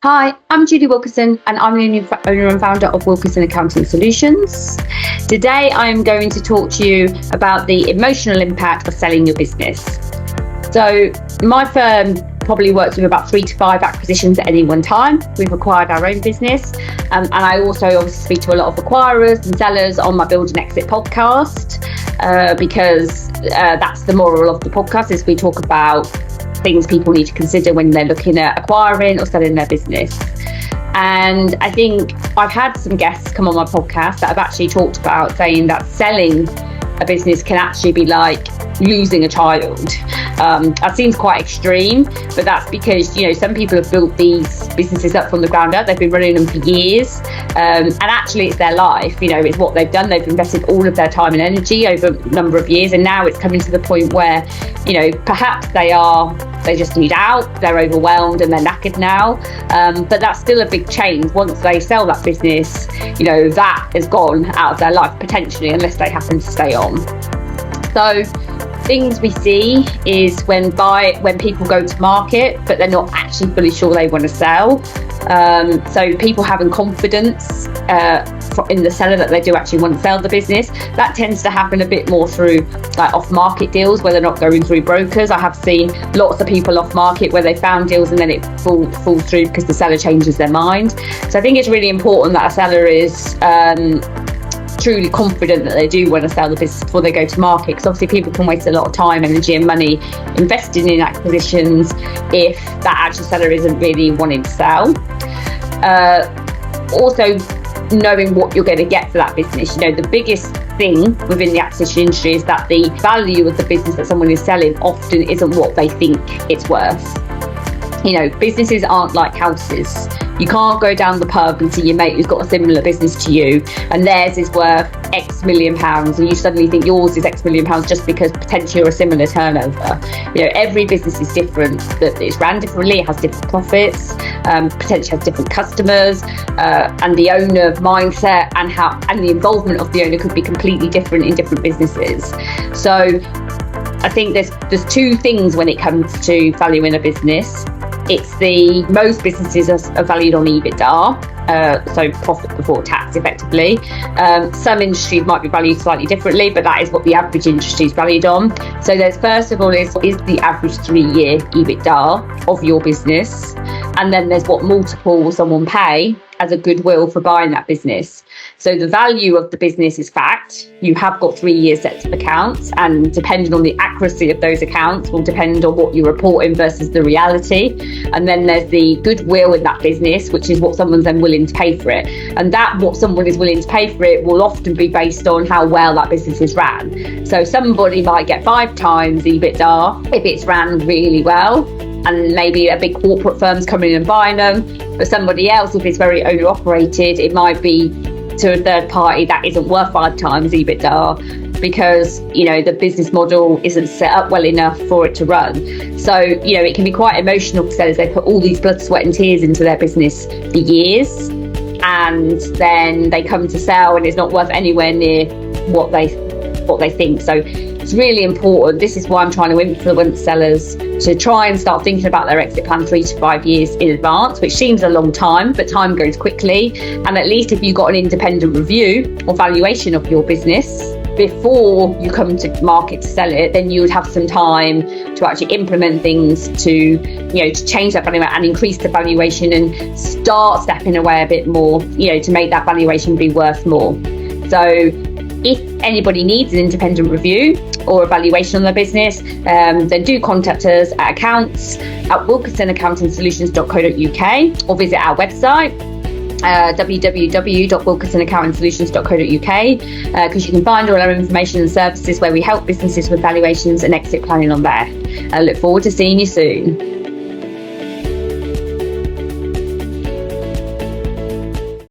Hi, I'm Julie Wilkinson and I'm the owner and founder of Wilkinson Accounting Solutions. Today I'm going to talk to you about the emotional impact of selling your business. So my firm probably works with about 3 to 5 acquisitions at any one time. We've acquired our own business and I also obviously speak to a lot of acquirers and sellers on my Build and Exit podcast because that's the moral of the podcast, is we talk about things people need to consider when they're looking at acquiring or selling their business. And I think I've had some guests come on my podcast that have actually talked about saying that selling a business can actually be like losing a child. That seems quite extreme, but that's because, some people have built these businesses up from the ground up. They've been running them for years, and actually it's their life. It's what they've done. They've invested all of their time and energy over a number of years, and now it's coming to the point where, perhaps they just need out, they're overwhelmed and they're knackered now. But that's still a big change. Once they sell that business, that is gone out of their life potentially, unless they happen to stay on. So things we see is when people go to market, but they're not actually fully sure they want to sell. So people having confidence in the seller that they do actually want to sell the business. That tends to happen a bit more through like off-market deals where they're not going through brokers. I have seen lots of people off-market where they found deals and then it falls through because the seller changes their mind. So I think it's really important that a seller is truly confident that they do want to sell the business before they go to market, because obviously people can waste a lot of time, energy and money investing in acquisitions if that actual seller isn't really wanting to sell. Also knowing what you're going to get for that business. The biggest thing within the acquisition industry is that the value of the business that someone is selling often isn't what they think it's worth. Businesses aren't like houses. You can't go down the pub and see your mate who's got a similar business to you and theirs is worth X million pounds and you suddenly think yours is X million pounds just because potentially you're a similar turnover. Every business is different, that it's ran differently, it has different profits, potentially has different customers, and the owner mindset and the involvement of the owner could be completely different in different businesses. So I think there's 2 things when it comes to valuing a business. It's most businesses are valued on EBITDA, so profit before tax effectively. Some industries might be valued slightly differently, but that is what the average industry is valued on. So there's first of all is the average 3-year EBITDA of your business. And then there's what multiple will someone pay as a goodwill for buying that business. So the value of the business is fact. You have got 3 years sets of accounts, and depending on the accuracy of those accounts will depend on what you're reporting versus the reality. And then there's the goodwill in that business, which is what someone's then willing to pay for it. And that what someone is willing to pay for it will often be based on how well that business is ran. So somebody might get 5 times EBITDA if it's ran really well, and maybe a big corporate firm's coming in and buying them. But somebody else, if it's very owner operated, it might be to a third party that isn't worth 5 times EBITDA because the business model isn't set up well enough for it to run. So it can be quite emotional for sellers. They put all these blood, sweat and tears into their business for years, and then they come to sell and it's not worth anywhere near what they think. So it's really important. This is why I'm trying to influence sellers to try and start thinking about their exit plan 3 to 5 years in advance, which seems a long time, but time goes quickly. And at least if you've got an independent review or valuation of your business before you come to market to sell it, then you would have some time to actually implement things to change that valuation and increase the valuation and start stepping away a bit more, to make that valuation be worth more. So if anybody needs an independent review or evaluation on their business, then do contact us at accounts@wilkinsonaccountingsolutions.co.uk or visit our website, www.wilkinsonaccountingsolutions.co.uk, because you can find all our information and services where we help businesses with valuations and exit planning on there. I look forward to seeing you soon.